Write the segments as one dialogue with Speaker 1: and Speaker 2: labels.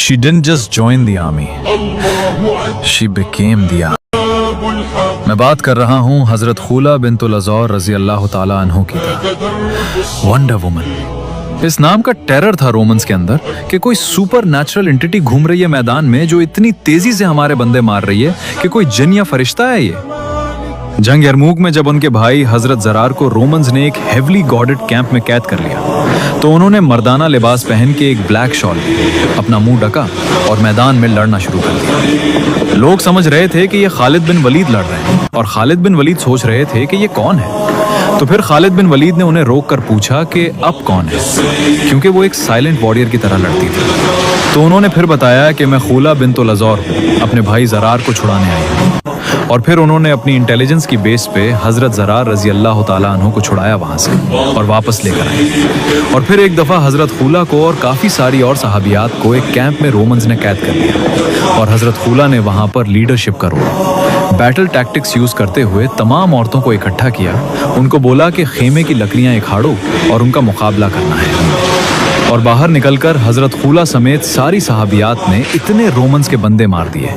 Speaker 1: She didn't just join the army, she became the army. मैं बात कर रहा हूँ हजरत खुला बिन्तुल अज़ौर रजी अल्लाह ताला अन्हु की, वंडर वुमन। इस नाम का टेरर था रोमन्स के अंदर कि कोई सुपर नेचुरल एंटिटी घूम रही है मैदान में जो इतनी तेजी से हमारे बंदे मार रही है कि कोई जिन या फरिश्ता है ये। जंग यरमूक में जब उनके भाई हजरत ज़रार को रोमन्स ने एक हेवली गॉडेड कैंप में कैद कर लिया तो उन्होंने मर्दाना लिबास पहन के एक ब्लैक शॉल, अपना मुंह ढका और मैदान में लड़ना शुरू कर दिया। लोग समझ रहे थे कि ये खालिद बिन वलीद लड़ रहे हैं और खालिद बिन वलीद सोच रहे थे कि ये कौन है। तो फिर खालिद बिन वलीद ने उन्हें रोक कर पूछा कि अब कौन है, क्योंकि वो एक साइलेंट वॉरियर की तरह लड़ती थी। तो उन्होंने फिर बताया कि मैं खुला बिन्तुल अज़ौर हूँ, अपने भाई ज़रार को छुड़ाने आई हूँ। और फिर उन्होंने अपनी इंटेलिजेंस की बेस पे हजरत ज़रार रजी अल्लाह ताला अन्हु को छुड़ाया वहां से और वापस लेकर आए। और फिर एक दफ़ा हजरत खुला को और काफ़ी सारी और सहाबियात को एक कैंप में रोमन्स ने कैद कर लिया और हजरत खुला ने वहां पर लीडरशिप का रोल, बैटल टैक्टिक्स यूज करते हुए तमाम औरतों को इकट्ठा किया। उनको बोला कि खेमे की लकड़ियां इखाड़ो और उनका मुकाबला करना है। और बाहर निकलकर हजरत खुला समेत सारी सहाबियात ने इतने रोमन्स के बंदे मार दिए।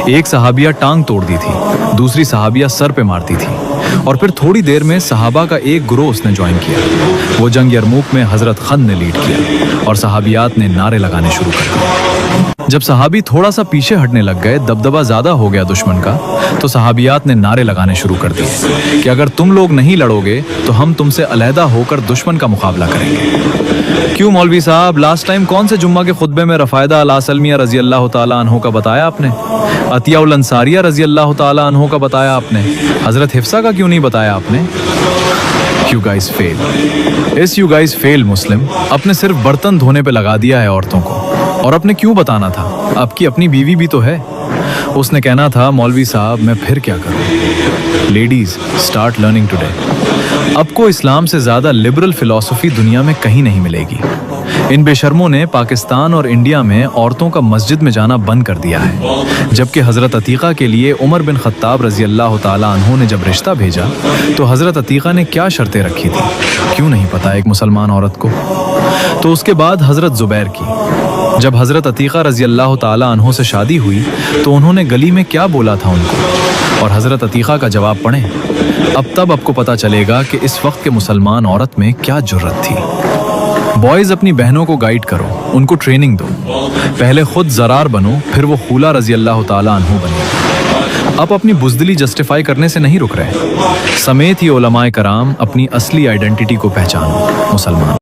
Speaker 1: एक सहाबिया टांग तोड़ दी थी, दूसरी सहाबिया सर पे मारती थी। और फिर थोड़ी देर में सहाबा का एक ग्रोह उसने ज्वाइन किया। वो जंग यरमूक में हजरत खन ने लीड किया और सहाबियात ने नारे लगाने शुरू कर दिए। जब सहाबी थोड़ा सा पीछे हटने लग गए, दबदबा ज्यादा हो गया दुश्मन का, तो सहाबियात ने नारे लगाने शुरू कर दिए कि अगर तुम लोग नहीं लड़ोगे तो हम तुमसे अलहदा होकर दुश्मन का मुकाबला करेंगे। क्यों मौलवी साहब, लास्ट टाइम कौन से जुम्मा के खुतबे में रफ़ायदा अल सलमिया रजी अल्लाह ताला अन्हु का बताया आपने, अतिया उल अंसारिया रजी अल्लाह ताला अन्हु का बताया आपने, हजरत हिफ्सा का क्यों नहीं बताया आपने? You guys fail. इस you guys fail मुस्लिम अपने सिर्फ बर्तन धोने पे लगा दिया है औरतों को, और अपने क्यों बताना था, आपकी अपनी बीवी भी तो है। उसने कहना था मौलवी साहब मैं फिर क्या करूं। Ladies start learning today. आपको इस्लाम से ज़्यादा लिबरल फिलॉसफी दुनिया में कहीं नहीं मिलेगी। इन बेशर्मों ने पाकिस्तान और इंडिया में औरतों का मस्जिद में जाना बंद कर दिया है, जबकि हज़रत अतीक़ा के लिए उमर बिन ख़त्ताब रज़ी अल्लाह ताला अन्हु ने जब रिश्ता भेजा तो हज़रत अतीक़ा ने क्या शर्तें रखी थी, क्यों नहीं पता एक मुसलमान औरत को। तो उसके बाद हज़रत ज़ुबैर की, जब हज़रत अतीक़ा रज़ी अल्लाह ताला अन्हु से शादी हुई तो उन्होंने गली में क्या बोला था उनको, और हज़रत अतीक़ा का जवाब पढ़ें। अब तब आपको पता चलेगा कि इस वक्त के मुसलमान औरत में क्या जुर्रत थी। बॉयज़ अपनी बहनों को गाइड करो, उनको ट्रेनिंग दो। पहले खुद ज़रार बनो, फिर वो खुला रज़ी अल्लाह ताला अन्हु बने। आप अपनी बुज़दिली जस्टिफाई करने से नहीं रुक रहे, समेत ये उलमाए कराम अपनी असली आइडेंटिटी को पहचानो। मुसलमान